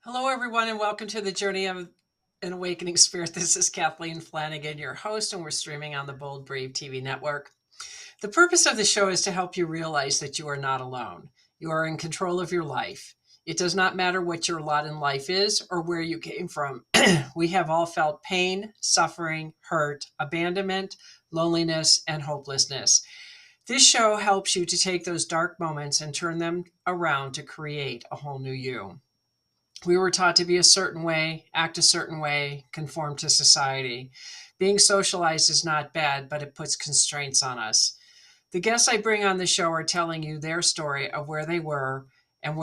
Hello, everyone, and welcome to the Journey of an Awakening Spirit. This is Kathleen Flanagan, your host, and we're streaming on the Bold Brave TV network. The purpose of the show is to help you realize that you are not alone. You are in control of your life. It does not matter what your lot in life is or where you came from. We have all felt pain, suffering, hurt, abandonment, loneliness, and hopelessness. This show helps you to take those dark moments and turn them around to create a whole new you. We were taught to be a certain way, act a certain way, conform to society. Being socialized is not bad, but it puts constraints on us. The guests I bring on the show are telling you their story of where they were and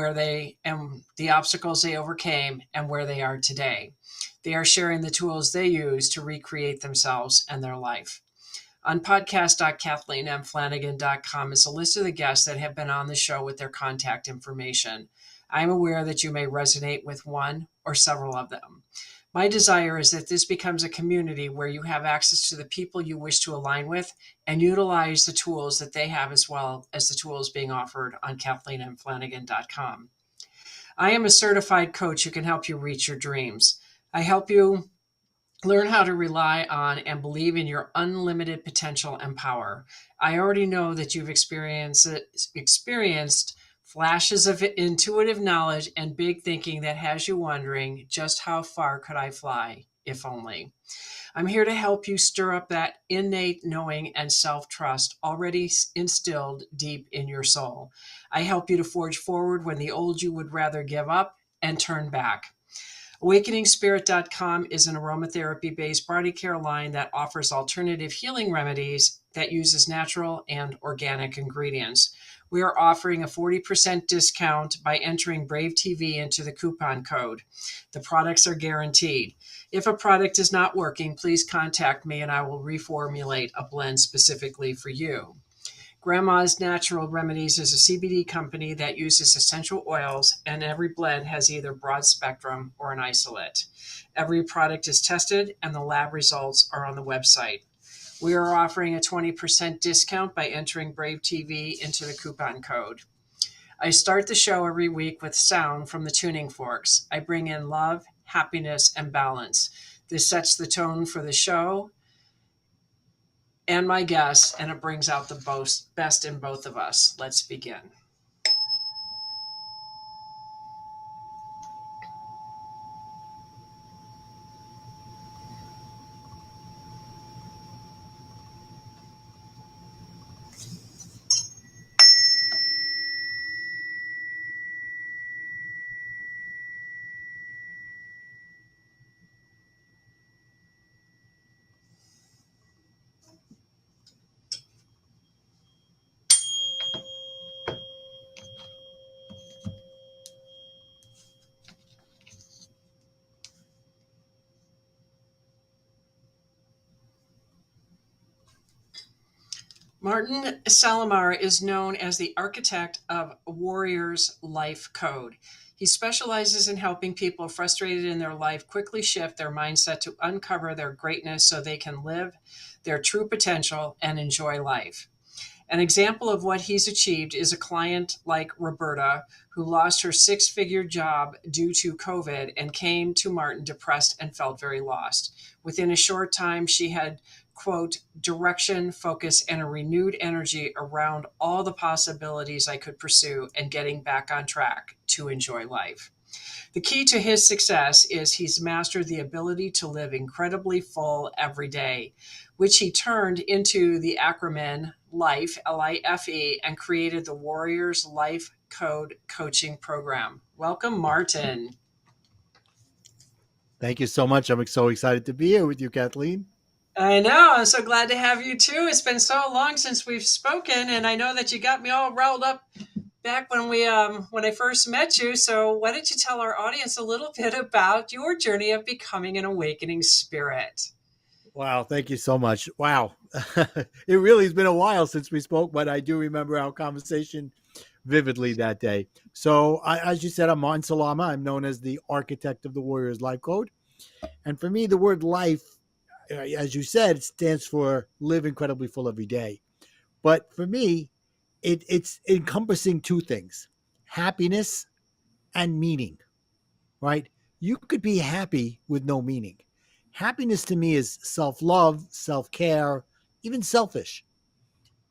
the obstacles they overcame and where they are today. They are sharing the tools they use to recreate themselves and their life. On podcast.kathleenmflanagan.com is a list of the guests that have been on the show with their contact information. I am aware that you may resonate with one or several of them. My desire is that this becomes a community where you have access to the people you wish to align with and utilize the tools that they have as well as the tools being offered on kathleenmflanagan.com. I am a certified coach who can help you reach your dreams. I help you learn how to rely on and believe in your unlimited potential and power. I already know that you've experienced flashes of intuitive knowledge and big thinking that has you wondering, just how far could I fly, if only. I'm here to help you stir up that innate knowing and self-trust already instilled deep in your soul. I help you to forge forward when the old you would rather give up and turn back. AwakeningSpirit.com is an aromatherapy-based body care line that offers alternative healing remedies that uses natural and organic ingredients. We are offering a 40% discount by entering bravetv into the coupon code. The products are guaranteed. If a product is not working, please contact me and I will reformulate a blend specifically for you. Grandma's Natural Remedies is a CBD company that uses essential oils, and every blend has either broad spectrum or an isolate. Every product is tested, and the lab results are on the website. We are offering a 20% discount by entering Brave TV into the coupon code. I start the show every week with sound from the tuning forks. I bring in love, happiness, and balance. This sets the tone for the show and my guests, and it brings out the best in both of us. Let's begin. Martin Salama is known as the architect of Worrier's life code. He specializes in helping people frustrated in their life quickly shift their mindset to uncover their greatness so they can live their true potential and enjoy life. An example of what he's achieved is a client like Roberta, who lost her six-figure job due to COVID and came to Martin depressed and felt very lost. Within a short time, she had, quote, direction, focus, and a renewed energy around all the possibilities I could pursue and getting back on track to enjoy life. The key to his success is he's mastered the ability to live incredibly full every day, which he turned into the acronym LIFE, LIFE, and created the Warriors Life Code Coaching Program. Welcome, Martin. Thank you so much. I'm so excited to be here with you, Kathleen. I know. I'm so glad to have you too. It's been so long since we've spoken, and I know that you got me all riled up back when I first met you. So why don't you tell our audience a little bit about your journey of becoming an awakening spirit? Wow, thank you so much. Wow. It really has been a while since we spoke, but I do remember our conversation vividly that day. So, as you said, I'm Martin Salama. I'm known as the architect of the Warriors Life Code. And for me, the word life, as you said, it stands for live incredibly full every day. But for me, it's encompassing two things: happiness and meaning. right? You could be happy with no meaning. Happiness to me is self love, self care, even selfish.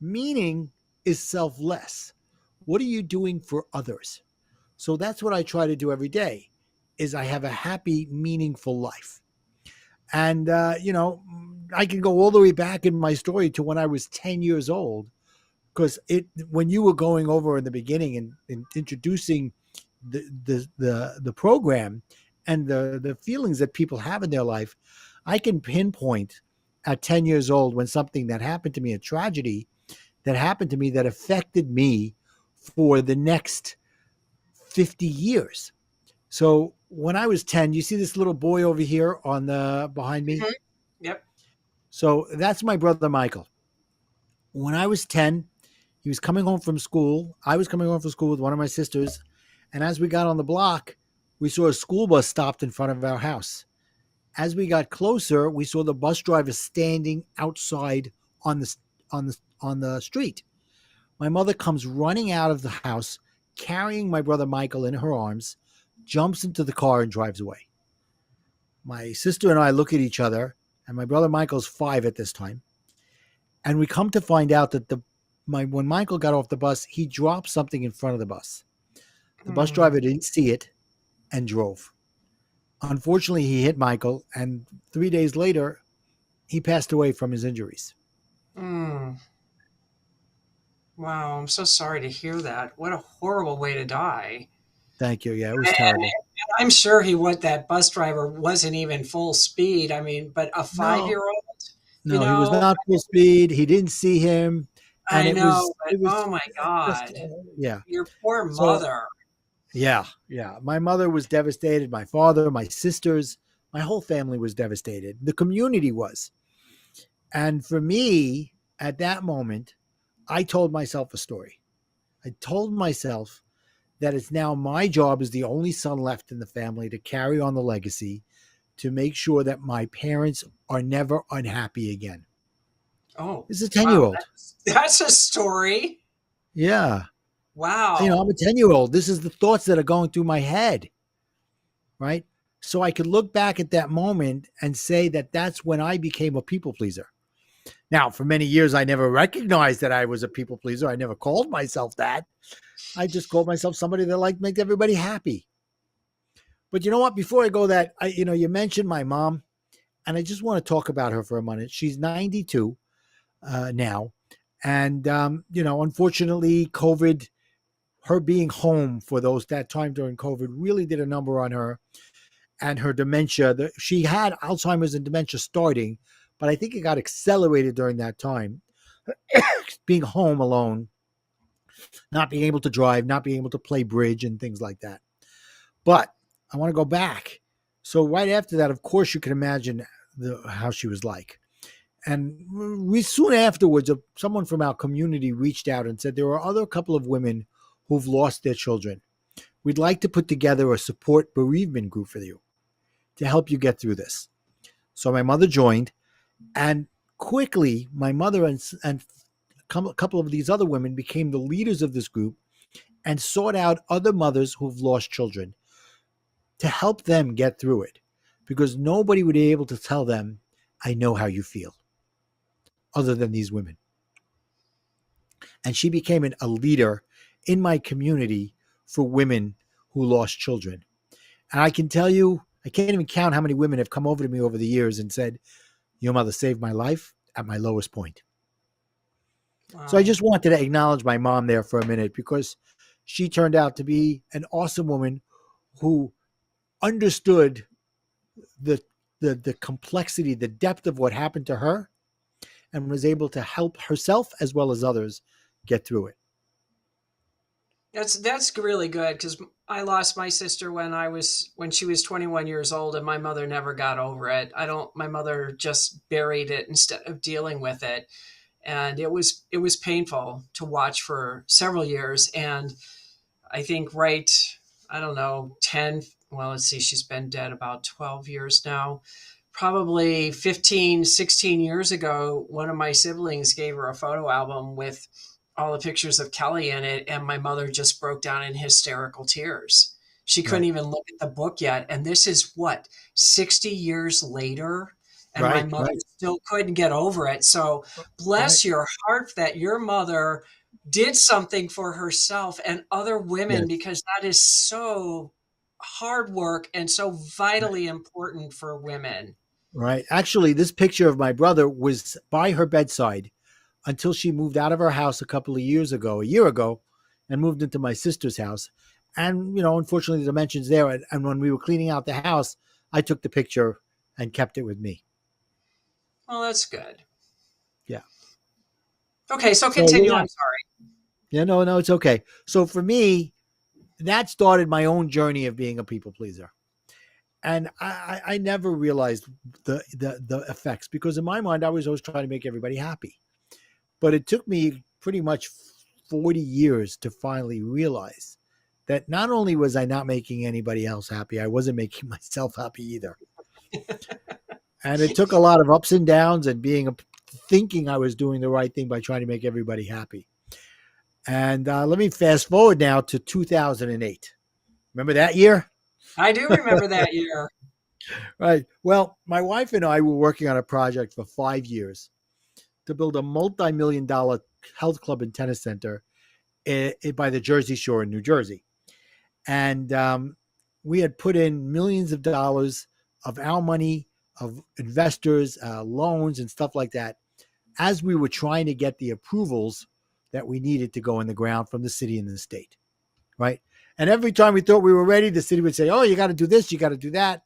Meaning is selfless. What are you doing for others? So that's what I try to do every day is I have a happy, meaningful life. And, I can go all the way back in my story to when I was 10 years old, because when you were going over in the beginning and introducing the program and the feelings that people have in their life, I can pinpoint at 10 years old when something that happened to me, a tragedy that happened to me that affected me for the next 50 years. So when I was 10, you see this little boy over here on the behind me? Mhm. Yep. So that's my brother Michael. When I was 10, he was coming home from school. I was coming home from school with one of my sisters. And as we got on the block, we saw a school bus stopped in front of our house. As we got closer, we saw the bus driver standing outside on the street. My mother comes running out of the house, carrying my brother Michael in her arms, jumps into the car and drives away. My sister and I look at each other, and my brother Michael's 5 at this time. And we come to find out that when Michael got off the bus, he dropped something in front of the bus. The bus Mm, driver didn't see it and drove. Unfortunately, he hit Michael, and 3 days later, he passed away from his injuries. mm. Wow, I'm so sorry to hear that. What a horrible way to die. Thank you. Yeah, it was And terrible. I'm sure that bus driver wasn't even full speed. I mean, but a No, 5-year-old, you no, he was know, not full speed. He didn't see him, and I it know, was but it was oh my just God, yeah. your poor So mother. yeah, yeah. My mother was devastated. My father, my sisters, my whole family was devastated. The community was. And for me, at that moment, I told myself a story. I told myself that it's now my job as the only son left in the family to carry on the legacy, to make sure that my parents are never unhappy again. Oh, This is a 10-year wow, old. that's a story. Yeah. I'm Wow. a 10-year old. This is the thoughts that are going through my head, right? So I could look back at that moment and say that that's when I became a people pleaser. Now, for many years, I never recognized that I was a people pleaser. I never called myself that. I just called myself somebody that liked to make everybody happy. But you know what? Before I go that, you mentioned my mom, and I just want to talk about her for a minute. She's 92 now. And, unfortunately, COVID, her being home for that time during COVID really did a number on her and her dementia. She had Alzheimer's and dementia starting, but I think it got accelerated during that time. Being home alone, not being able to drive, not being able to play bridge and things like that. But I want to go back. So right after that, of course, you can imagine how she was like. And we soon afterwards, someone from our community reached out and said there are other couple of women who've lost their children. We'd like to put together a support bereavement group for you to help you get through this. So my mother joined, and quickly my mother and a couple of these other women became the leaders of this group and sought out other mothers who've lost children to help them get through it, because nobody would be able to tell them, I know how you feel, other than these women. And she became a leader in my community for women who lost children. And I can tell you, I can't even count how many women have come over to me over the years and said, your mother saved my life at my lowest point. So I Wow. just wanted to acknowledge my mom there for a minute, because she turned out to be an awesome woman who understood the the complexity, the depth of what happened to her, and was able to help herself as well as others get through it. That's really good because I lost my sister when she was 21 years old, and my mother never got over it. I don't. My mother just buried it instead of dealing with it, and it was painful to watch for several years. And I think I don't know, 10. Well, let's see, she's been dead about 12 years now. Probably 15, 16 years ago, one of my siblings gave her a photo album with all the pictures of Kelly in it, and my mother just broke down in hysterical tears. She couldn't Right. even look at the book yet. And this is what, 60 years later? And my Right. mother Right. still couldn't get over it. So Right. bless your heart that your mother did something for herself and other women, Yes. because that is so hard work and so vitally important for women. Right. Actually, this picture of my brother was by her bedside until she moved out of her house a year ago, and moved into my sister's house. And, unfortunately, the dimensions there. And when we were cleaning out the house, I took the picture and kept it with me. Well, that's good. Yeah. Okay, so So, continue. yeah. I'm sorry. Yeah, no, no, it's okay. So for me, that started my own journey of being a people pleaser. And I never realized the effects, because in my mind, I was always trying to make everybody happy. But it took me pretty much 40 years to finally realize that not only was I not making anybody else happy, I wasn't making myself happy either. And it took a lot of ups and downs and thinking I was doing the right thing by trying to make everybody happy. And let me fast forward now to 2008. Remember that year? I do remember that year. Right. Well, my wife and I were working on a project for 5 years to build a multi-million-dollar health club and tennis center by the Jersey Shore in New Jersey. And we had put in millions of dollars of our money, of investors, loans, and stuff like that, as we were trying to get the approvals that we needed to go in the ground from the city and the state. Right. And every time we thought we were ready, the city would say, "Oh, you got to do this, you got to do that."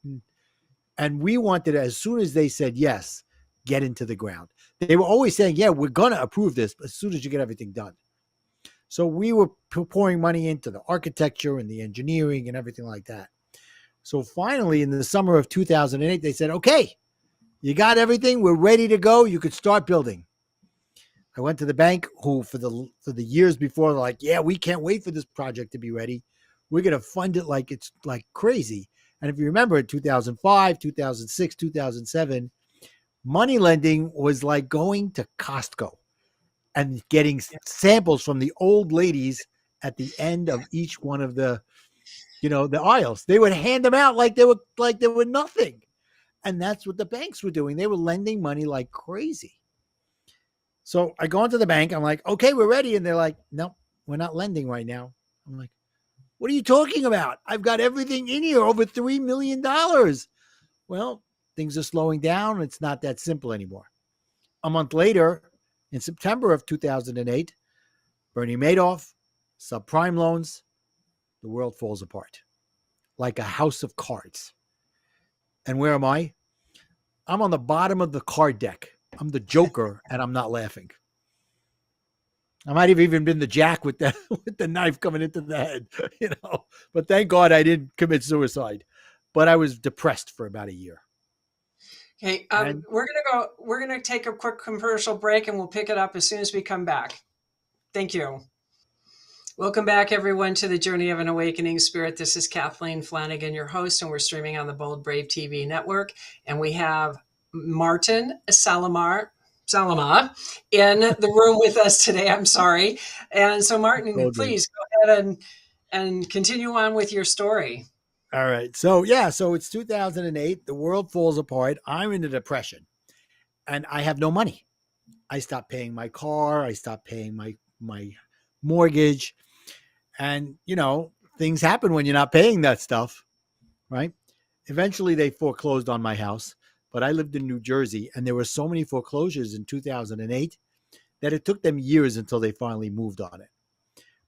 And we wanted, as soon as they said yes, get into the ground. They were always saying, "Yeah, we're going to approve this as soon as you get everything done." So we were pouring money into the architecture and the engineering and everything like that. So finally, in the summer of 2008, they said, "Okay, you got everything. We're ready to go. You could start building." I went to the bank, who for the years before, they're like, "Yeah, we can't wait for this project to be ready. We're going to fund it like it's like crazy." And if you remember, in 2005, 2006, 2007, money lending was like going to Costco and getting samples from the old ladies at the end of each one of the aisles. They would hand them out like they were nothing. And that's what the banks were doing. They were lending money like crazy. So I go into the bank. I'm like, "Okay, we're ready." And they're like, "No, we're not lending right now." I'm like, "What are you talking about? I've got everything in here, over $3 million." Well, things are slowing down. It's not that simple anymore. A month later, in September of 2008, Bernie Madoff, subprime loans, the world falls apart like a house of cards. And where am I? I'm on the bottom of the card deck. I'm the Joker, and I'm not laughing. I might have even been the Jack with the with the knife coming into the head, you know. But thank God I didn't commit suicide. But I was depressed for about a year. Okay, And we're gonna take a quick commercial break and we'll pick it up as soon as we come back. Thank you. Welcome back, everyone, to the Journey of an Awakening Spirit. This is Kathleen Flanagan, your host, and we're streaming on the Bold Brave TV network. And we have Martin Salama in the room with us today. I'm sorry. And so, Martin, oh, good. please go ahead and continue on with your story. All right. So yeah, so it's 2008. The world falls apart. I'm in a depression, and I have no money. I stopped paying my car. I stopped paying my mortgage, and things happen when you're not paying that stuff, right? Eventually, they foreclosed on my house, but I lived in New Jersey, and there were so many foreclosures in 2008 that it took them years until they finally moved on it.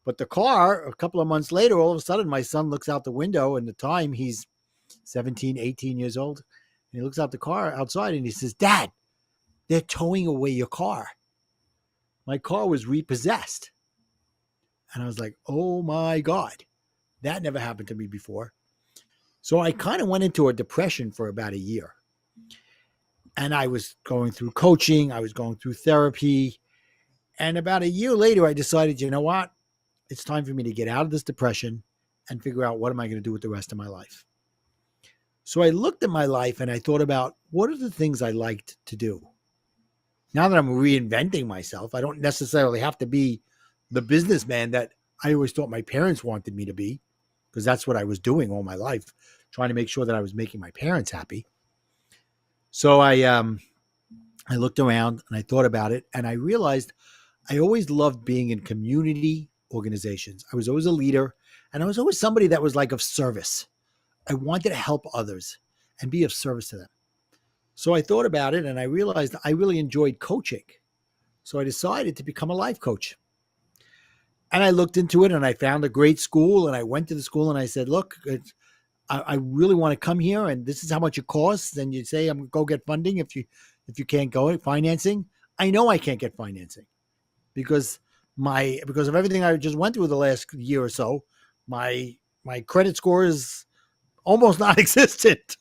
But the car, a couple of months later, all of a sudden, my son looks out the window, and the time he's 17, 18 years old, and he looks out the car outside, and he says, "Dad, they're towing away your car." My car was repossessed. And I was like, "Oh my God, that never happened to me before." So I kind of went into a depression for about a year. And I was going through coaching, I was going through therapy. And about a year later, I decided, you know what? It's time for me to get out of this depression and figure out, what am I going to do with the rest of my life? So I looked at my life and I thought about, what are the things I liked to do? Now that I'm reinventing myself, I don't necessarily have to be the businessman that I always thought my parents wanted me to be, because that's what I was doing all my life, trying to make sure that I was making my parents happy. So I looked around and I thought about it, and I realized I always loved being in community organizations. I was always a leader, and I was always somebody that was like of service. I wanted to help others and be of service to them. So I thought about it, and I realized I really enjoyed coaching. So I decided to become a life coach. And I looked into it, and I found a great school, and I went to the school, and I said, look, I really want to come here, and this is how much it costs. And you say, I'm going to go get funding if you can't go, financing. I know I can't get financing because of everything I just went through the last year or so. My credit score is almost non-existent.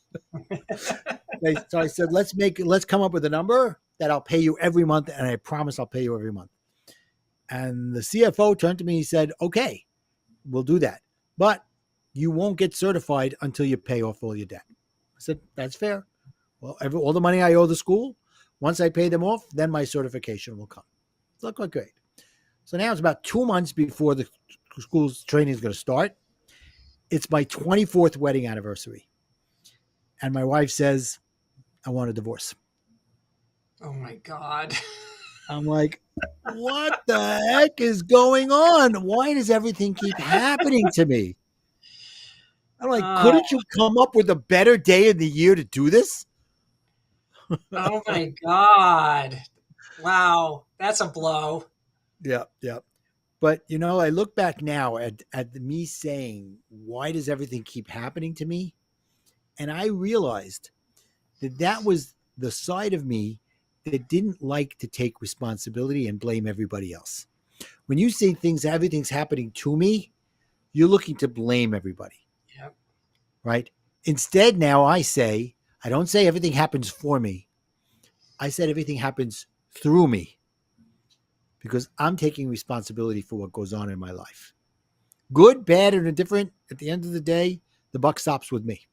So I said, let's come up with a number that I'll pay you every month, and I promise I'll pay you every month. And the CFO turned to me and he said, okay, we'll do that. But you won't get certified until you pay off all your debt. I said, that's fair. Well, all the money I owe the school, once I pay them off, then my certification will come. It looked like great. So now it's about 2 months before the school's training is going to start. It's my 24th wedding anniversary. And my wife says, I want a divorce. Oh my God. I'm like, what the heck is going on? Why does everything keep happening to me? I'm like, couldn't you come up with a better day of the year to do this? Oh my God. Wow. That's a blow. Yeah. But, I look back now at me saying, why does everything keep happening to me? And I realized that was the side of me that didn't like to take responsibility and blame everybody else. When you say everything's happening to me, you're looking to blame everybody. Yep. Right? Instead, now I don't say everything happens for me. I said everything happens through me because I'm taking responsibility for what goes on in my life. Good, bad, or indifferent, at the end of the day, the buck stops with me.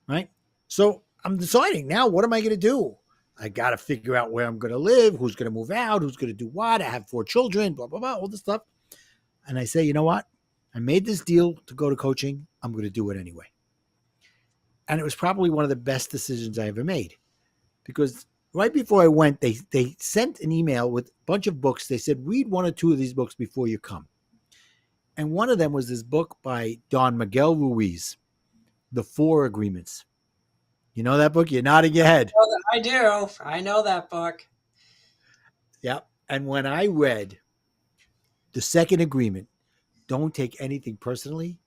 Right? So I'm deciding now, what am I going to do? I got to figure out where I'm going to live, who's going to move out, who's going to do what. I have 4 children, blah, blah, blah, all this stuff. And I say, you know what? I made this deal to go to coaching. I'm going to do it anyway. And it was probably one of the best decisions I ever made because right before I went, they sent an email with a bunch of books. They said, read 1 or 2 of these books before you come. And one of them was this book by Don Miguel Ruiz, The 4 Agreements. You know that book? You're nodding your head. I do. I know that book. Yeah. And when I read the second agreement, don't take anything personally,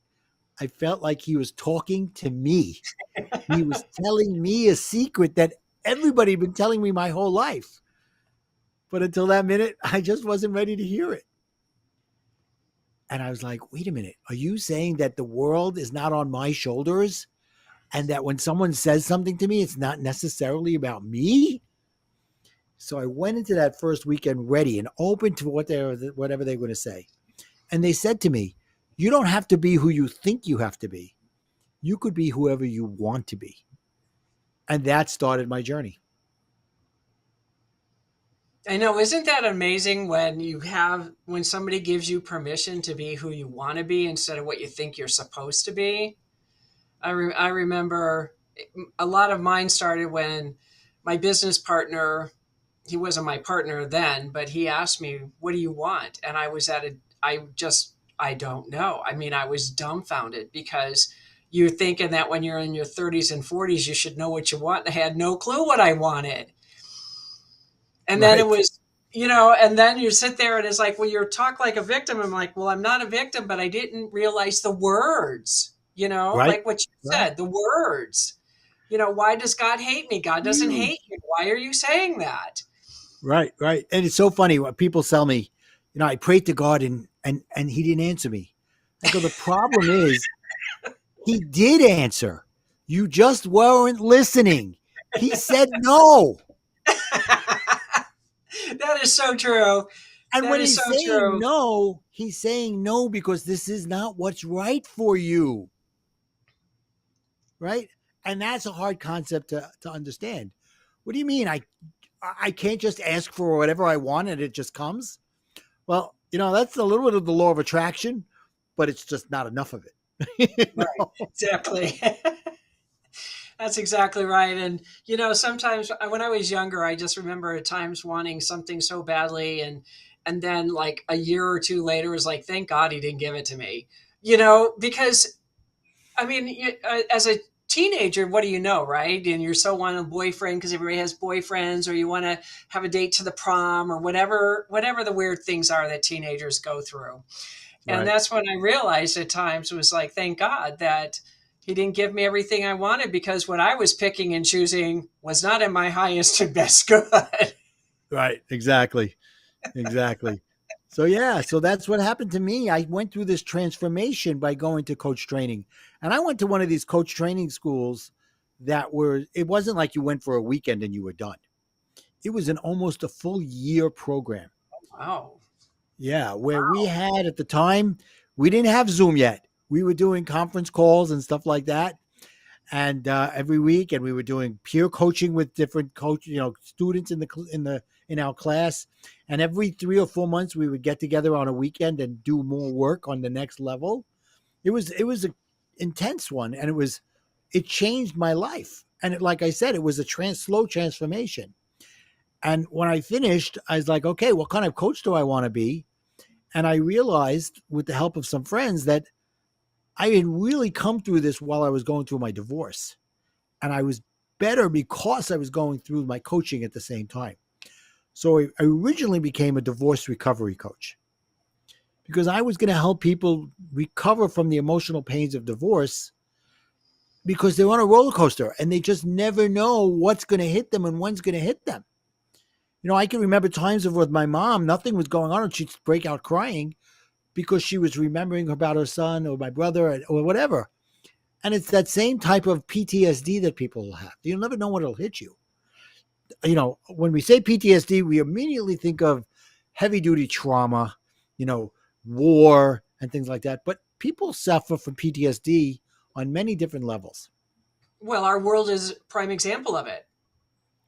I felt like he was talking to me. He was telling me a secret that everybody had been telling me my whole life. But until that minute, I just wasn't ready to hear it. And I was like, wait a minute. Are you saying that the world is not on my shoulders? And that when someone says something to me, it's not necessarily about me? So I went into that first weekend ready and open to whatever they're going to say. And they said to me, you don't have to be who you think you have to be. You could be whoever you want to be. And that started my journey. I know. Isn't that amazing when somebody gives you permission to be who you want to be instead of what you think you're supposed to be? I remember a lot of mine started when my business partner, he wasn't my partner then, but he asked me, what do you want? And I was I don't know. I mean, I was dumbfounded because you're thinking that when you're in your 30s and 40s, you should know what you want. I had no clue what I wanted. And then it was, and then you sit there and it's like, well, you're talk like a victim. I'm like, well, I'm not a victim, but I didn't realize the words, Right. like what you said, the words, why does God hate me? God doesn't hate you. Why are you saying that? Right. And it's so funny when people tell me, I prayed to God and he didn't answer me. I go, the problem is he did answer. You just weren't listening. He said no. That is so true. And when he's saying no, he's saying no because this is not what's right for you. Right? And that's a hard concept to understand. What do you mean? I can't just ask for whatever I want and it just comes? Well, that's a little bit of the law of attraction, but it's just not enough of it. You Right. know? Exactly. That's exactly right. And, sometimes when I was younger, I just remember at times wanting something so badly. And then like a year or two later was like, thank God he didn't give it to me, because I mean, as a teenager, what do you know, right? And you're so wanting a boyfriend because everybody has boyfriends, or you want to have a date to the prom, or whatever the weird things are that teenagers go through. And Right. that's when I realized at times was like, thank God that he didn't give me everything I wanted, because what I was picking and choosing was not in my highest and best good. Right. Exactly. Exactly. So yeah, so that's what happened to me. I went through this transformation by going to coach training. And I went to one of these coach training schools that were it wasn't like you went for a weekend and you were done. It was an almost a full year program. Wow. Yeah, where we had at the time, we didn't have Zoom yet. We were doing conference calls and stuff like that, and every week, and we were doing peer coaching with different students in our class. And every 3 or 4 months, we would get together on a weekend and do more work on the next level. It was an intense one, and it changed my life. And like I said, it was a slow transformation. And when I finished, I was like, okay, what kind of coach do I want to be? And I realized, with the help of some friends, that I had really come through this while I was going through my divorce. And I was better because I was going through my coaching at the same time. So I originally became a divorce recovery coach because I was going to help people recover from the emotional pains of divorce, because they're on a roller coaster and they just never know what's going to hit them and when's going to hit them. I can remember times with my mom, nothing was going on and she'd break out crying because she was remembering about her son or my brother or whatever. And it's that same type of PTSD that people will have. You'll never know when it'll hit you. When we say PTSD, we immediately think of heavy duty trauma, you know, war and things like that. But people suffer from PTSD on many different levels. Well, our world is a prime example of it.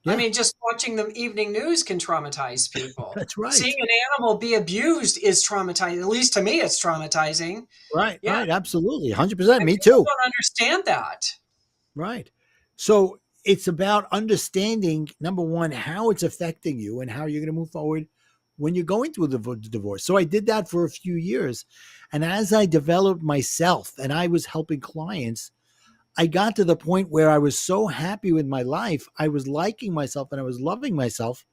I Yeah, mean, just watching the evening news can traumatize people. that's right. Seeing an animal be abused is traumatizing. At least to me, it's traumatizing. Right, Yeah, right. Absolutely. 100%. and Me people too. don't understand that. Right. So it's about understanding, number one, how it's affecting you and how you're going to move forward when you're going through the divorce. So I did that for a few years. And as I developed myself and I was helping clients, I got to the point where I was so happy with my life. I was liking myself and I was loving myself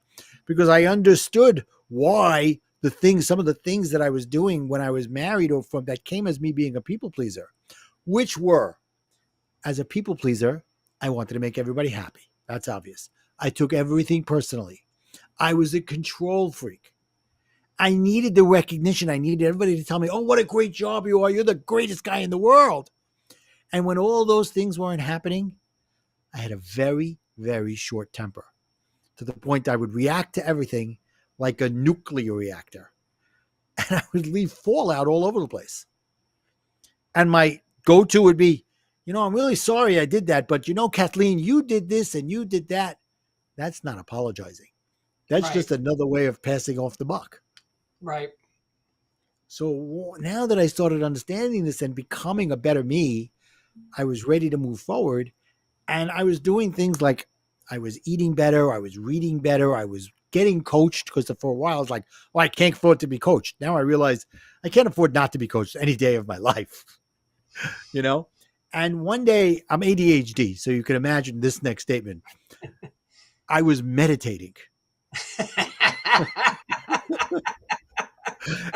because I understood why some of the things that I was doing when I was married, or from that came as me being a people pleaser, which were, as a people pleaser, I wanted to make everybody happy. That's obvious. I took everything personally. I was a control freak. I needed the recognition. I needed everybody to tell me, oh, what a great job you are. You're the greatest guy in the world. And when all those things weren't happening, I had a very, very short temper, to the point I would react to everything like a nuclear reactor. And I would leave fallout all over the place. And my go to would be, I'm really sorry I did that, but Kathleen, you did this and you did that. That's not apologizing. That's Right, just another way of passing off the buck. right. So now that I started understanding this and becoming a better me, I was ready to move forward. And I was doing things like I was eating better, I was reading better, I was getting coached, because for a while I was like, well, I can't afford to be coached. Now I realize I can't afford not to be coached any day of my life, you know? And one day, I'm ADHD, so you can imagine this next statement. I was meditating.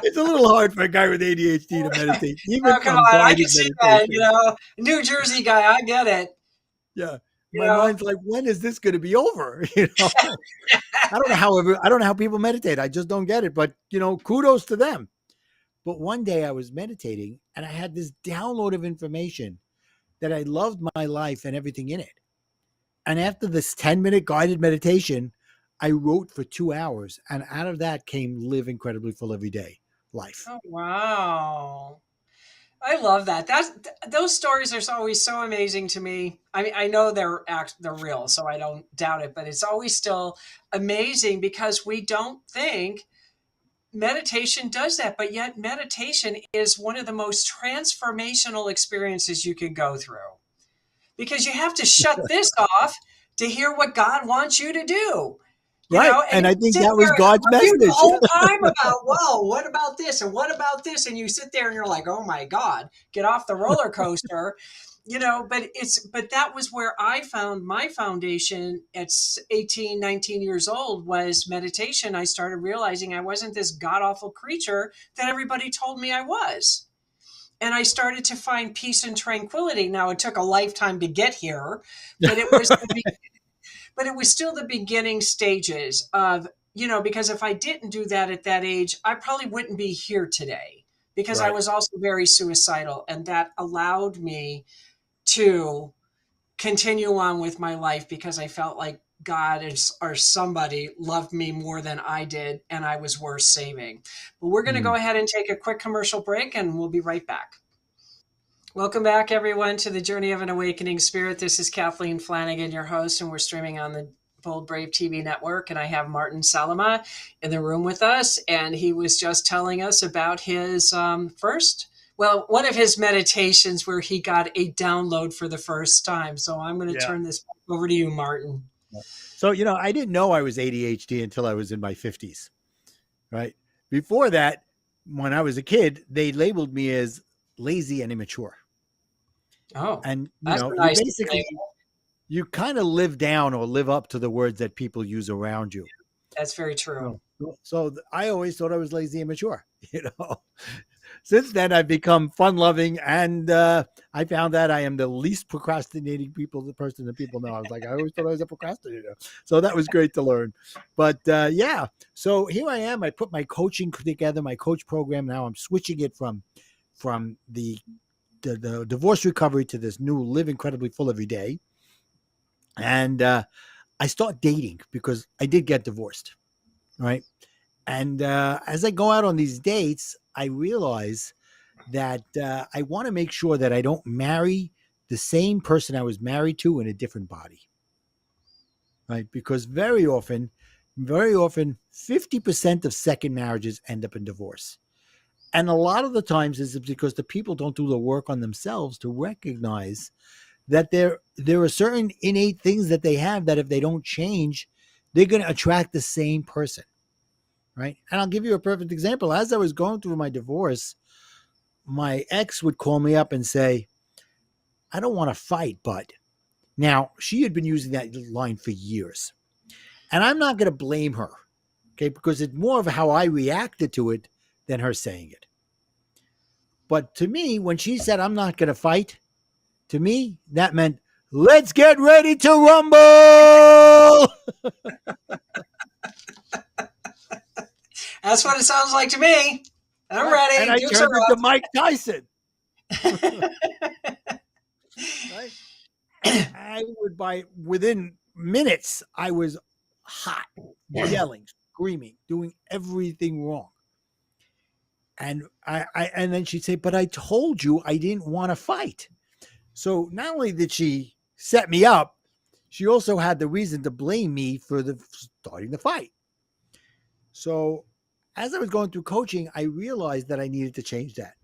It's a little hard for a guy with ADHD to meditate, even Oh, come from on. I can guided see that, meditation. New Jersey guy. I get it. Yeah. You My know, mind's like, when is this going to be over? I don't know how people meditate. I just don't get it. But kudos to them. But one day I was meditating and I had this download of information that I loved my life and everything in it. And after this 10-minute guided meditation, I wrote for 2 hours. And out of that came live incredibly full every day life. oh, wow. I love that. Those stories are always so amazing to me. I mean, I know they're real, so I don't doubt it, but it's always still amazing because we don't think meditation does that, but yet meditation is one of the most transformational experiences you can go through because you have to shut this off to hear what God wants you to do. Right. And And I you think sit that was there and God's argue the message. whole time about, well, what about this and what about this? And you sit there and you're like, oh my God, get off the roller coaster. But that was where I found my foundation at 18, 19 years old was meditation. I started realizing I wasn't this god awful creature that everybody told me I was. And I started to find peace and tranquility. Now it took a lifetime to get here, but it was still the beginning stages of, because if I didn't do that at that age, I probably wouldn't be here today because I Right. was also very suicidal. And that allowed me to continue on with my life because I felt like God or somebody loved me more than I did and I was worth saving. But we're going to go Mm. ahead and take a quick commercial break and we'll be right back. Welcome back, everyone, to the Journey of an Awakening Spirit. This is Kathleen Flanagan, your host, and we're streaming on the Bold Brave TV network. And I have Martin Salama in the room with us, and he was just telling us about his one of his meditations where he got a download for the first time. So I'm going to Yeah. turn this back over to you, Martin. So, I didn't know I was ADHD until I was in my 50s, right? Before that, when I was a kid, they labeled me as lazy and immature. Oh, And, that's a you nice basically, label. you kind of live down or live up to the words that people use around you. That's very true. So I always thought I was lazy and mature, Since then, I've become fun loving, and I found that I am the least procrastinating the person that people know. I was like, I always thought I was a procrastinator. So that was great to learn. But yeah, so here I am. I put my coaching together, my coach program. Now I'm switching it from the divorce recovery to this new live incredibly full every day. And I start dating because I did get divorced, right? And as I go out on these dates, I realize that I want to make sure that I don't marry the same person I was married to in a different body, right? Because very often, 50% of second marriages end up in divorce. And a lot of the times is because the people don't do the work on themselves to recognize that there are certain innate things that they have that if they don't change, they're going to attract the same person, right? And I'll give you a perfect example. As I was going through my divorce, my ex would call me up and say, I don't want to fight, bud. Now, she had been using that line for years. And I'm not going to blame her, okay, because it's more of how I reacted to it than her saying it. But to me, when she said, I'm not going to fight, to me, that meant, let's get ready to rumble. That's what it sounds like to me. I'm Right. And ready. I Dukes are turned into Mike Tyson. up. Right. And I would, by within minutes, I was hot, yelling, screaming, doing everything wrong. And and then she'd say, but I told you I didn't want to fight. So not only did she set me up, she also had the reason to blame me for starting the fight. So as I was going through coaching, I realized that I needed to change that.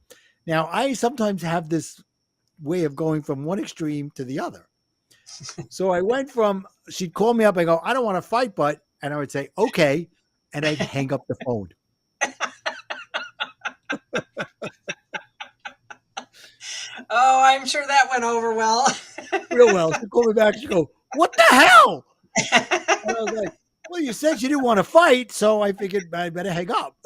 Now, I sometimes have this way of going from one extreme to the other. So I went from, she'd call me up and go, I don't want to fight, but, and I would say, okay. And I'd hang up the phone. Oh, I'm sure that went over well. Real well. She'd call me back. She'd go, what the hell? And I was like, well, you said you didn't want to fight. So I figured I better hang up.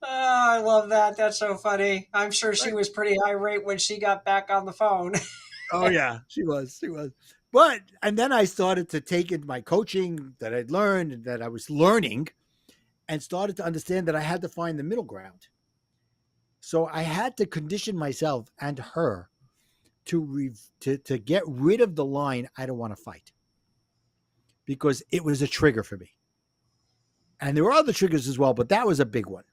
Oh, I love that. That's so funny. I'm sure she Right. was pretty irate when she got back on the phone. Oh, yeah, she was. She was. But, and then I started to take in my coaching that I'd learned and that I was learning and started to understand that I had to find the middle ground. So I had to condition myself and her to get rid of the line, I don't want to fight, because it was a trigger for me. And there were other triggers as well, but that was a big one.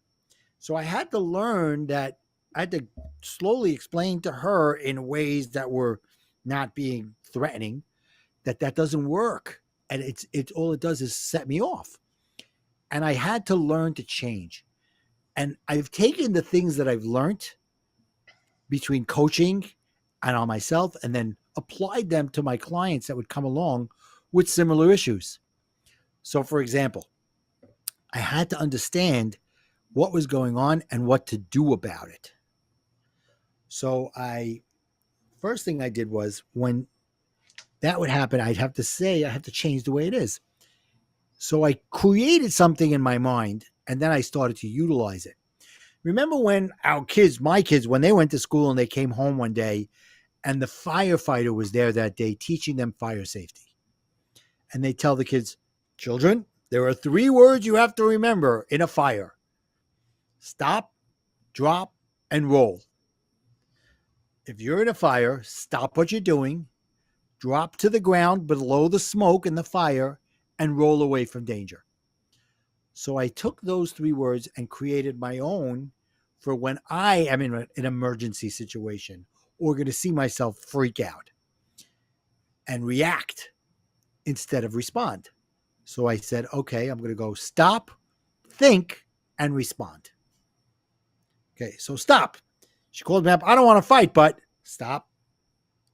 So I had to learn that I had to slowly explain to her in ways that were not being threatening that doesn't work. And it's all it does is set me off. And I had to learn to change. And I've taken the things that I've learned between coaching and on myself and then applied them to my clients that would come along with similar issues. So, for example, I had to understand what was going on and what to do about it. So, first thing I did was when that would happen, I have to change the way it is. So I created something in my mind and then I started to utilize it. Remember when my kids, when they went to school and they came home one day and the firefighter was there that day teaching them fire safety. And they tell the kids, children, there are 3 words you have to remember in a fire: stop, drop, and roll. If you're in a fire, stop what you're doing, drop to the ground below the smoke and the fire, and roll away from danger. So I took those 3 words and created my own for when I am in an emergency situation or going to see myself freak out and react instead of respond. So I said, okay, I'm going to go stop, think, and respond. Okay, so stop. She called me up. I don't want to fight, but stop.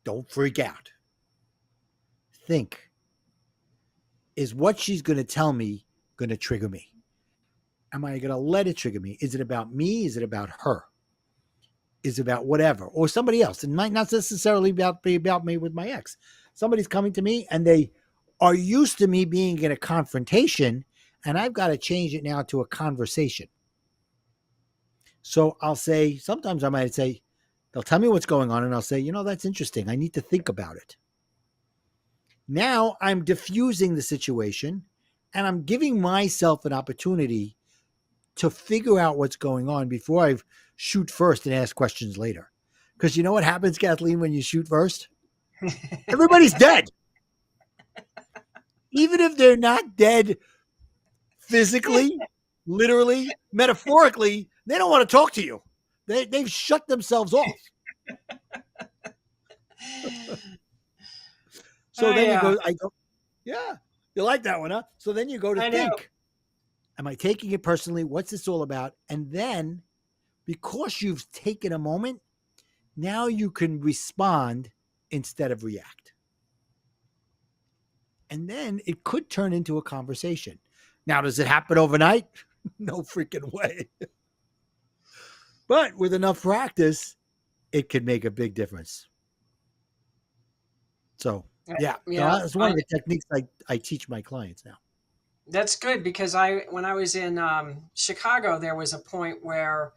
Don't freak out. Think. Is what she's going to tell me going to trigger me? Am I going to let it trigger me? Is it about me? Is it about her? Is it about whatever? Or somebody else? It might not necessarily be about me with my ex. Somebody's coming to me and they are used to me being in a confrontation, and I've got to change it now to a conversation. So I'll say, sometimes I might say, they'll tell me what's going on, and I'll say, that's interesting. I need to think about it. Now I'm diffusing the situation, and I'm giving myself an opportunity to figure out what's going on before I shoot first and ask questions later. Because you know what happens, Kathleen, when you shoot first? Everybody's dead. Even if they're not dead physically, literally, metaphorically, they don't want to talk to you. They've shut themselves off. So then I go, yeah, you like that one, huh? So then you go to think. Am I taking it personally? What's this all about? And then, because you've taken a moment, now you can respond instead of react. And then it could turn into a conversation. Now, does it happen overnight? No freaking way. But with enough practice, it could make a big difference. So, yeah, that's one of the techniques I teach my clients now. That's good, because when I was in Chicago, there was a point where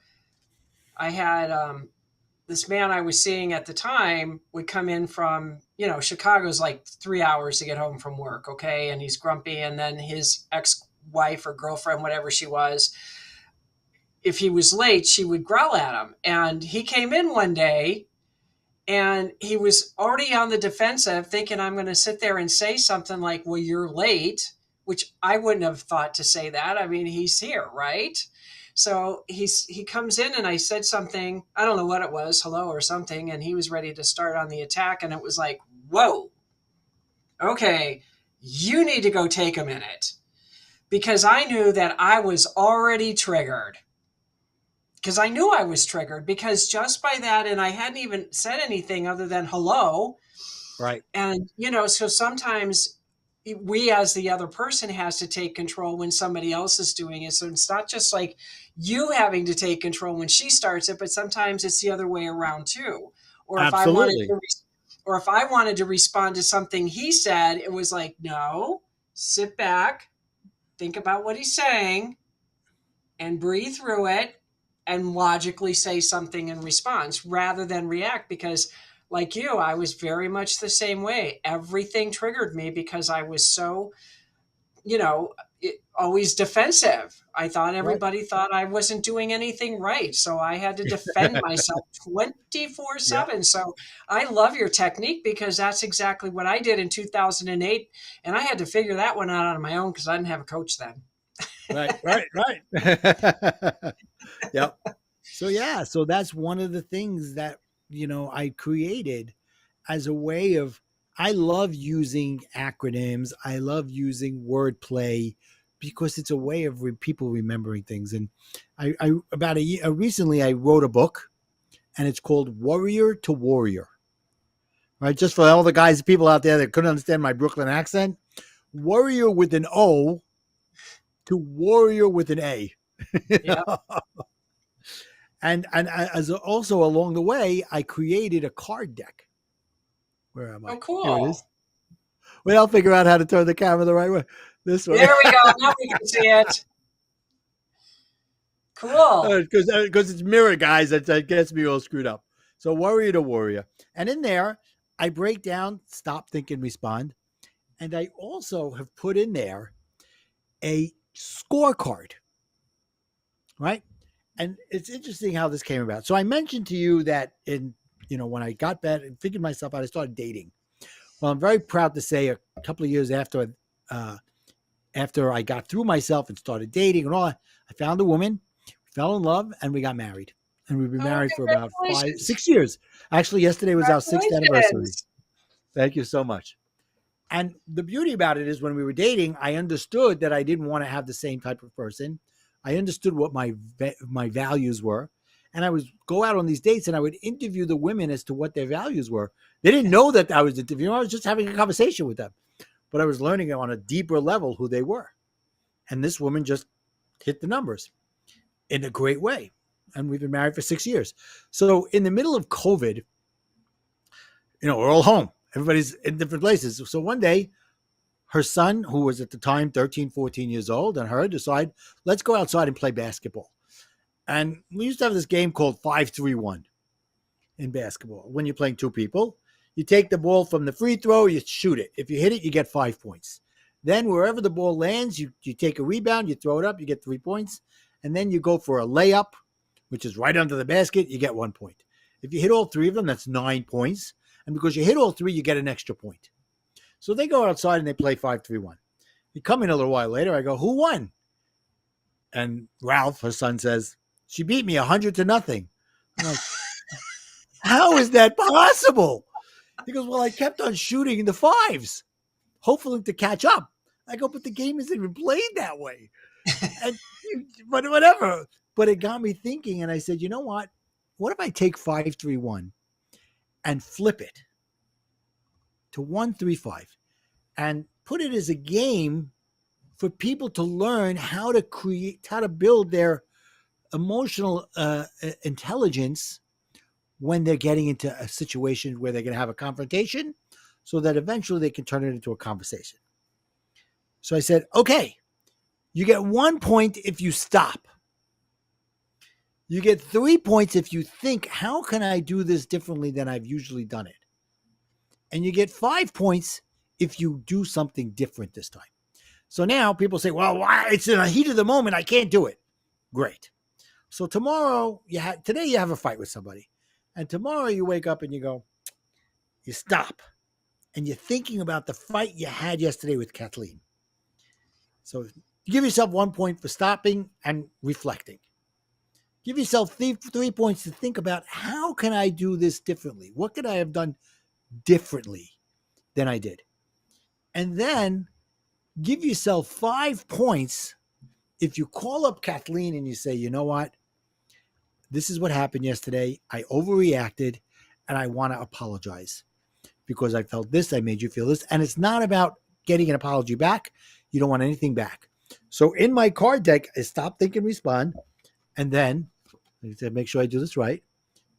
I had this man I was seeing at the time would come in from, Chicago's like 3 hours to get home from work, okay? And he's grumpy, and then his ex-wife or girlfriend, whatever she was, if he was late, she would growl at him. And he came in one day, and he was already on the defensive, thinking I'm going to sit there and say something like, well, you're late, which I wouldn't have thought to say that. I mean, he's here, right? So he comes in, and I said something, I don't know what it was, hello or something, and he was ready to start on the attack. And it was like, whoa, okay, you need to go take a minute, because I knew that I was already triggered. Because I knew I was triggered, because just by that, and I hadn't even said anything other than hello. Right. And, so sometimes we, as the other person, has to take control when somebody else is doing it. So it's not just like you having to take control when she starts it, but sometimes it's the other way around too. Or Absolutely. if I wanted to respond to something he said, it was like, no, sit back, think about what he's saying, and breathe through it, and logically say something in response rather than react. Because like you, I was very much the same way. Everything triggered me because I was so, always defensive. I thought everybody thought I wasn't doing anything right. So I had to defend myself 24/7. So I love your technique, because that's exactly what I did in 2008. And I had to figure that one out on my own, because I didn't have a coach then. Right. Yep. So that's one of the things that, I created as a way of, I love using acronyms. I love using wordplay because it's a way of people remembering things. And I about a year recently, I wrote a book, and it's called Worrier to Warrior. Right, just for all the guys, people out there that couldn't understand my Brooklyn accent, Worrier with an O to Warrior with an A. Yeah. And as also along the way, I created a card deck. Where am Oh, I? Here it cool. is. Well, I'll figure out how to turn the camera the right way. This way. There we go. Now we can see it. Cool. Because it's mirror, guys. That gets me all screwed up. So Worrier to Warrior. And in there, I break down, stop, think, and respond. And I also have put in there a scorecard, right? And it's interesting how this came about. So I mentioned to you that when I got back and figured myself out, I started dating. Well, I'm very proud to say a couple of years after I got through myself and started dating and all, I found a woman, fell in love, and we got married. And we've been married for about 6 years. Actually, yesterday was our 6th anniversary. Thank you so much. And the beauty about it is when we were dating, I understood that I didn't want to have the same type of person. I understood what my values were. And I would go out on these dates and I would interview the women as to what their values were. They didn't know that I was interviewing. I was just having a conversation with them. But I was learning on a deeper level who they were. And this woman just hit the numbers in a great way. And we've been married for 6 years. So in the middle of COVID, we're all home. Everybody's in different places. So one day, her son, who was at the time 13, 14 years old, and her decide, let's go outside and play basketball. And we used to have this game called 5-3-1 in basketball. When you're playing two people, you take the ball from the free throw, you shoot it. If you hit it, you get 5 points. Then wherever the ball lands, you take a rebound, you throw it up, you get 3 points. And then you go for a layup, which is right under the basket, you get 1 point. If you hit all 3 of them, that's 9 points. And because you hit all 3, you get an extra point. So they go outside and they play 5-3-1. You come in a little while later, I go, who won? And Ralph, her son, says, she beat me 100-0. I'm like, how is that possible? He goes, well, I kept on shooting the 5s, hopefully to catch up. I go, but the game isn't even played that way. But whatever. But it got me thinking, and I said, you know what? What if I take 5-3-1 and flip it to 1-3-5 and put it as a game for people to learn how to build their emotional intelligence when they're getting into a situation where they're going to have a confrontation, so that eventually they can turn it into a conversation. So I said, okay, you get 1 point if you stop. You get 3 points if you think, how can I do this differently than I've usually done it? And you get 5 points if you do something different this time. So now people say, well, why? It's in the heat of the moment. I can't do it. Great. So today you have a fight with somebody. And tomorrow you wake up and you stop. And you're thinking about the fight you had yesterday with Kathleen. So you give yourself 1 point for stopping and reflecting. Give yourself 3 points to think about, how can I do this differently? What could I have done differently than I did? And then give yourself 5 points if you call up Kathleen and you say, you know what? This is what happened yesterday. I overreacted and I want to apologize because I felt this, I made you feel this. And it's not about getting an apology back. You don't want anything back. So in my card deck is stop, think, and respond. And then, to make sure I do this right,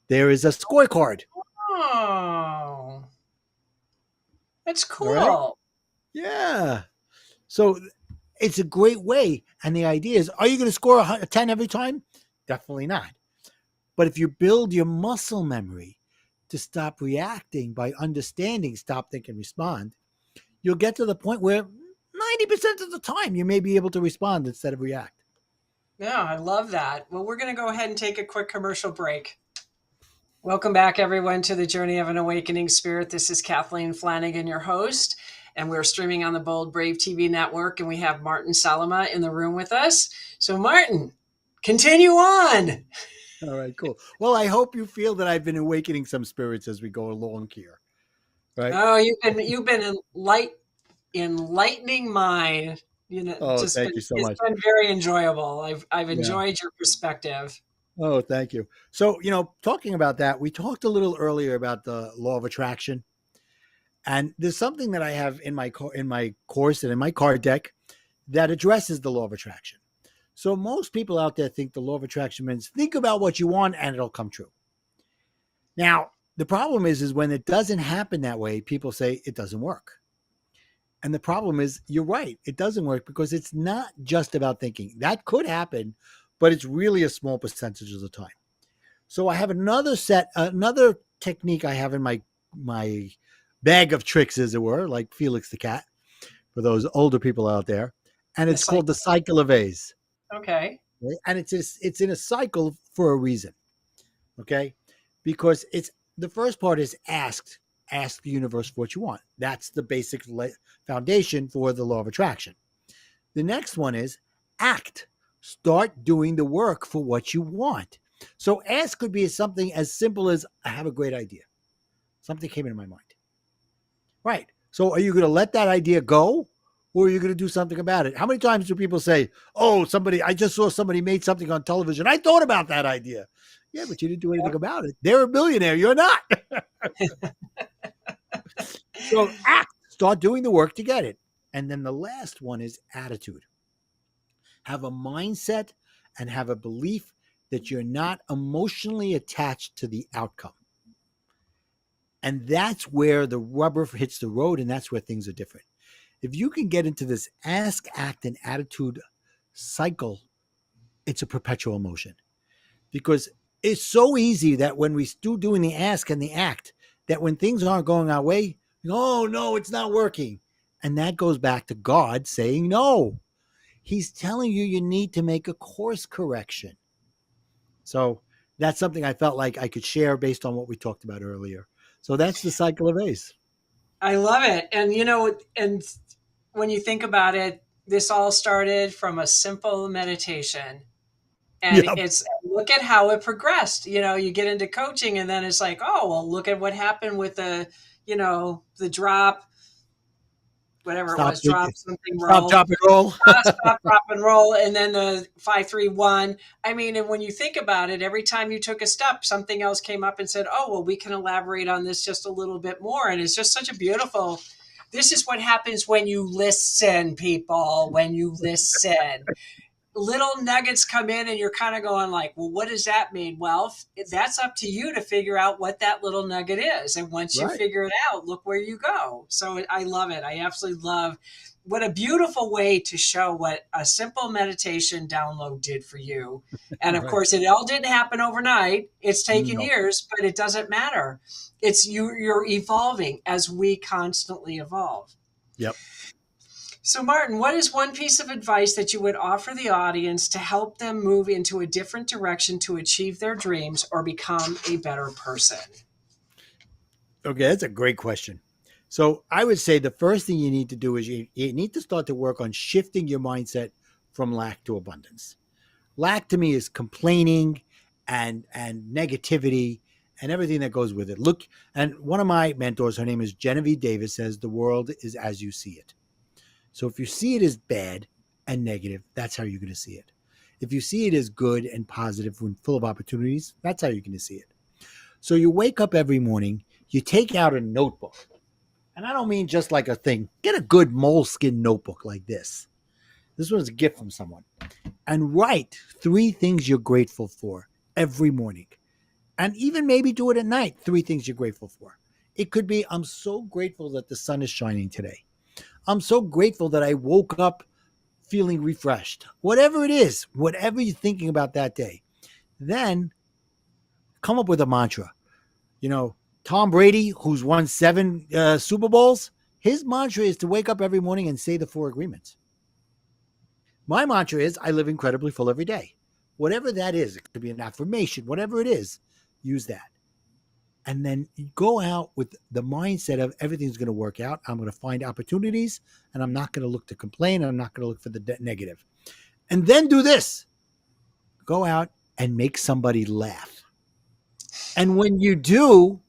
there is a scorecard. Oh, that's cool. Right? Yeah. So it's a great way. And the idea is, are you going to score a 10 every time? Definitely not. But if you build your muscle memory to stop reacting by understanding, stop, think, and respond, you'll get to the point where 90% of the time you may be able to respond instead of react. Yeah, I love that. Well, we're going to go ahead and take a quick commercial break. Welcome back, everyone, to the Journey of an Awakening Spirit. This is Kathleen Flanagan, your host, and we're streaming on the Bold Brave TV network, and we have Martin Salama in the room with us. So, Martin, continue on. All right, cool. Well, I hope you feel that I've been awakening some spirits as we go along here. Right? Oh, you've been enlightening mine Oh, Just thank been you so it's much. been very enjoyable. I've Yeah. enjoyed your perspective. Oh, thank you. So, talking about that, we talked a little earlier about the law of attraction, and there's something that I have in my course and in my card deck that addresses the law of attraction. So, most people out there think the law of attraction means think about what you want and it'll come true. Now, the problem is when it doesn't happen that way, people say it doesn't work. And the problem is, you're right, it doesn't work because it's not just about thinking. That could happen, but it's really a small percentage of the time. So I have another technique I have in my bag of tricks, as it were, like Felix the cat, for those older people out there, and The it's called the cycle. cycle of A's. Okay. Okay? And it's in a cycle for a reason. Okay, because it's the first part is ask the universe for what you want. That's the basic foundation for the law of attraction. The next one is act. Start doing the work for what you want. So ask could be something as simple as I have a great idea. Something came into my mind. Right. So are you going to let that idea go or are you going to do something about it? How many times do people say, "Oh, I just saw somebody made something on television. I thought about that idea." Yeah, but you didn't do anything Yep. about it. They're a billionaire. You're not. So act. Start doing the work to get it. And then the last one is attitude. Have a mindset and have a belief that you're not emotionally attached to the outcome. And that's where the rubber hits the road, and that's where things are different. If you can get into this ask, act, and attitude cycle, it's a perpetual motion because it's so easy that when we still doing the ask and the act, that when things aren't going our way, oh no, it's not working. And that goes back to God saying no. He's telling you you need to make a course correction. So that's something I felt like I could share based on what we talked about earlier. So that's the cycle of ACE. I love it. And and when you think about it, this all started from a simple meditation. And Yep. it's look at how it progressed. You get into coaching and then it's like, oh, well, look at what happened with the drop, whatever it Stop, was, drop something stop, roll. drop, and roll. Stop, drop, and roll, and then the 5-3-1. I mean, and when you think about it, every time you took a step, something else came up and said, "Oh, well, we can elaborate on this just a little bit more." And it's just such a beautiful. This is what happens when you listen, people. When you listen, little nuggets come in and you're kind of going like, well, what does that mean? Well, that's up to you to figure out what that little nugget is. And once you Right. figure it out, look where you go. So I love it. I absolutely love what a beautiful way to show what a simple meditation download did for you. And of Right. course, it all didn't happen overnight. It's taken No. years, but it doesn't matter. You're evolving as we constantly evolve. Yep. So, Martin, what is one piece of advice that you would offer the audience to help them move into a different direction to achieve their dreams or become a better person? Okay, that's a great question. So I would say the first thing you need to do is you need to start to work on shifting your mindset from lack to abundance. Lack to me is complaining and negativity and everything that goes with it. Look, and one of my mentors, her name is Genevieve Davis, says the world is as you see it. So if you see it as bad and negative, that's how you're going to see it. If you see it as good and positive and full of opportunities, that's how you're going to see it. So you wake up every morning, you take out a notebook. And I don't mean just like a thing. Get a good moleskin notebook like this. This was a gift from someone. And write 3 things you're grateful for every morning. And even maybe do it at night. 3 things you're grateful for. It could be, I'm so grateful that the sun is shining today. I'm so grateful that I woke up feeling refreshed. Whatever it is, whatever you're thinking about that day, then come up with a mantra. You know, Tom Brady, who's won 7 Super Bowls, his mantra is to wake up every morning and say the 4 agreements. My mantra is I live incredibly full every day. Whatever that is, it could be an affirmation, whatever it is, use that. And then you go out with the mindset of everything's going to work out. I'm going to find opportunities and I'm not going to look to complain. I'm not going to look for the negative. And then do this. Go out and make somebody laugh. And when you do,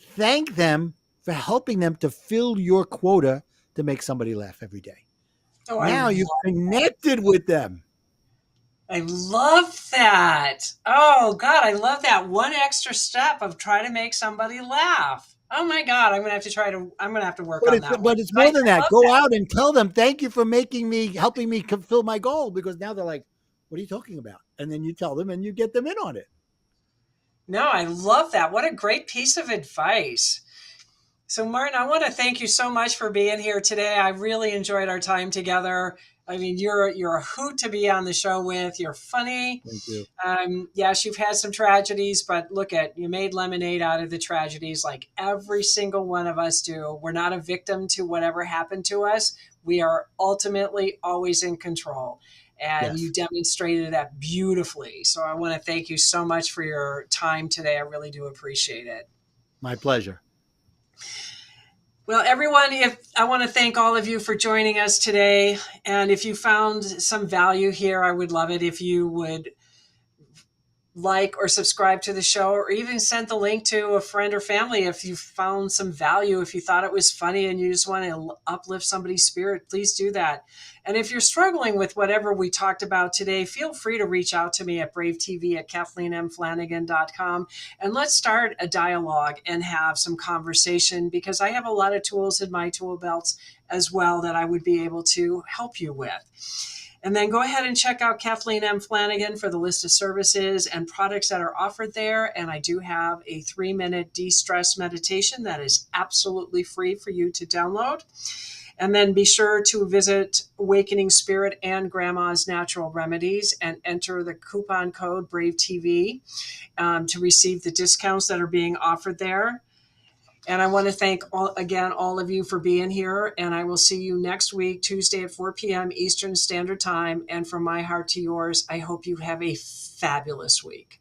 thank them for helping them to fill your quota to make somebody laugh every day. Oh, Now you've connected with them. I love that. Oh God, I love that one extra step of try to make somebody laugh. Oh my God, I'm gonna have to work on that one. But it's I more than that. love Go that. out and tell them thank you for helping me fulfill my goal, because now they're like, what are you talking about? And then you tell them and you get them in on it. No, I love that. What a great piece of advice. So, Martin, I want to thank you so much for being here today. I really enjoyed our time together. I mean, you're a hoot to be on the show with. You're funny. Thank you. Yes, you've had some tragedies, but look at you made lemonade out of the tragedies, like every single one of us do. We're not a victim to whatever happened to us. We are ultimately always in control. And you Yes, demonstrated that beautifully. So I want to thank you so much for your time today. I really do appreciate it. my pleasure. Well, everyone, if I want to thank all of you for joining us today. And if you found some value here, I would love it if you would like or subscribe to the show, or even send the link to a friend or family if you found some value. If you thought it was funny and you just want to uplift somebody's spirit, please do that. And if you're struggling with whatever we talked about today, feel free to reach out to me at bravetv at kathleenmflanagan.com, and let's start a dialogue and have some conversation, because I have a lot of tools in my tool belts as well that I would be able to help you with. And then go ahead and check out Kathleen M. Flanagan for the list of services and products that are offered there. And I do have a 3-minute de-stress meditation that is absolutely free for you to download. And then be sure to visit Awakening Spirit and Grandma's Natural Remedies and enter the coupon code BraveTV to receive the discounts that are being offered there. And I want to thank all of you for being here. And I will see you next week, Tuesday at 4 p.m. Eastern Standard Time. And from my heart to yours, I hope you have a fabulous week.